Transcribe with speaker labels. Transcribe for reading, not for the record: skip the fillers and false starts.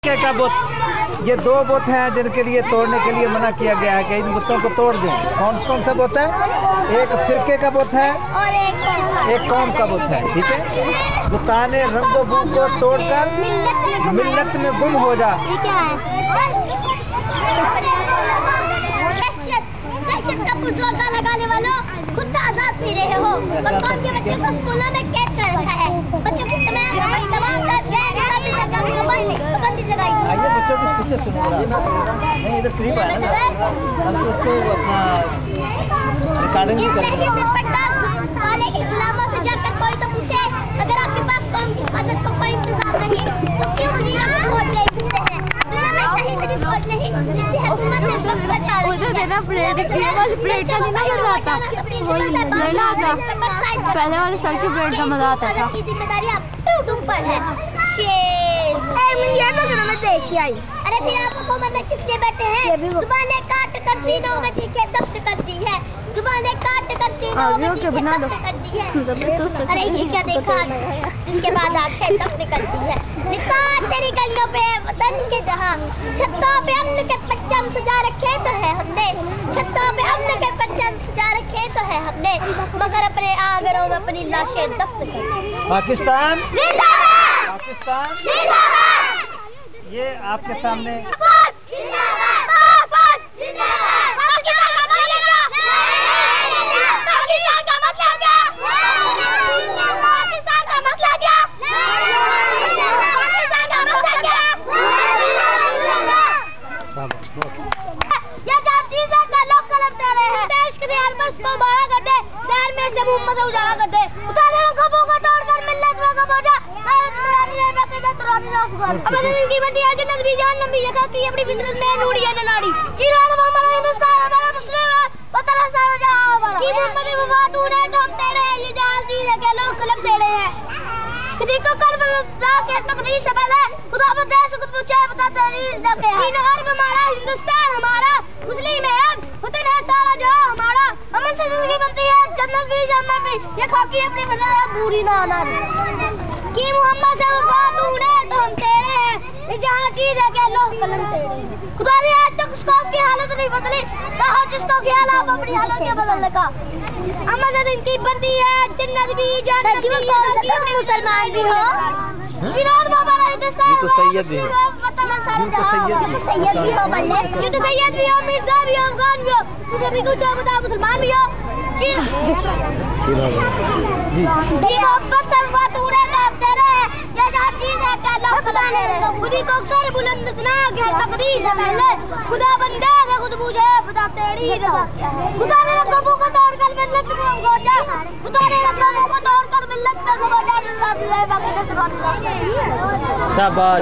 Speaker 1: फिरके का बुत, ये दो बुत हैं जिनके लिए तोड़ने के लिए मना किया गया है कि इन बुतों को तोड़ दें। कौन कौन सा बुत है? एक फिरके का बुत है, एक कौम का बुत है। ठीक है, बुताने रंगो बू को तोड़कर मिल्लत में गुम हो जा।
Speaker 2: लगाने वालों खुद तो आजाद पी रहे हो और कौन के बच्चे को स्कूलों में कैद कर रखा है। बच्चों को तमाम पाबंदी लगाई।
Speaker 1: आइए बच्चों की स्कूल से सुनो। नहीं इधर करीब है ना, हम तो उसको अपना रिकॉर्डिंग भी करेंगे।
Speaker 2: काले इस्लामों से जाकर कोई तो पूछे, अगर आपके पास कौम की हिफाजत का कोई इंतजाम नहीं तो क्यों वज़ीर को वोट दे सकते हैं? दुनिया में कहीं भी वोट नहीं, जिससे हुकूमत ने वक्त बता दी।
Speaker 3: उधर देना ब्रेड का नहीं मजा आता, वही नहीं आता। पहले वाले साल के ब्रेड का मजा आता था।
Speaker 2: जिम्मेदारी आप तुम पर है। देख के आई। अरे फिर आप हुकूमत में किसके बैठे हैं? जुबानें काट कर तीनों में चीखे दफ्त कर दी है। जुबानें काट कर तीनों में चीखे दफ्त कर दी है। अरे ये क्या देखा जिनके बाद आंखें दफ्त कर दी है। निकाल तेरी गलियों पे वतन के जहां, छतों पे अमन के परचम सजा रखे तो है हमने। छतों पे अमन के परचम सजा रखे तो है हमने, मगर अपने आंगनों में अपनी लाशें दफ्त कर दी।
Speaker 1: पाकिस्तान जिंदाबाद, पाकिस्तान जिंदाबाद। ये आपके सामने
Speaker 2: उजाला कर दे। की बंदी है नबी जान नबी ये की अपनी फितरत में नूरी है नाड़ी चिराग हमारा हिंदुस्तान हमारा मुस्लिम है पता सारा जहां हमारा की मोहम्मद वफा तूने तो हम तेरे हैं ये जहां दी है के लोग कलम तेरे हैं किसी को करबला के तकदीर से पहले खुदा बता कुछ पूछे बता तेरी इज्जत है इन अर्ब हमारा हिंदुस्तान हमारा मुस्लिम है वतन है सारा जहां हमारा अमन से जिंदगी बनती है जन्नत भी ये खाकी अपनी बदला पूरी ना आना की मोहम्मद वफा तूने तो हम तेरे हैं जहाँ चीज है क्या लोग कलम तेरे खुदा ने आज तक उसको की हालत नहीं बदली तो जिसको ख्याल आप अपनी हालत के बदलने का अमर दिन की बंदी है जन्नत भी जन्नत भी अपने मुसलमान भी हो विनोद बाबा हिंदुस्तान
Speaker 1: ये तो सैयद भी हो
Speaker 2: सैयद भी हो बल्ले ये तो सैयद भी हो मिर्जा भी हो अफगान भी हो तुझे भी कुछ बता मुसलमान भी हो जी मोहब्बत सलवा तूने नाम तेरे ये जहाँ चीज है क्या लोग खिलाने खुदी को कर बुलंद इतना क्या तकदीर से पहले खुदा बंदे से खुद पूछे खुदा तेरी खुदा ने रकबों को तोड़कर मिल्लत में गोजा खुदा ने रकबों को तोड़कर मिल्लत में गोजा शाबाश।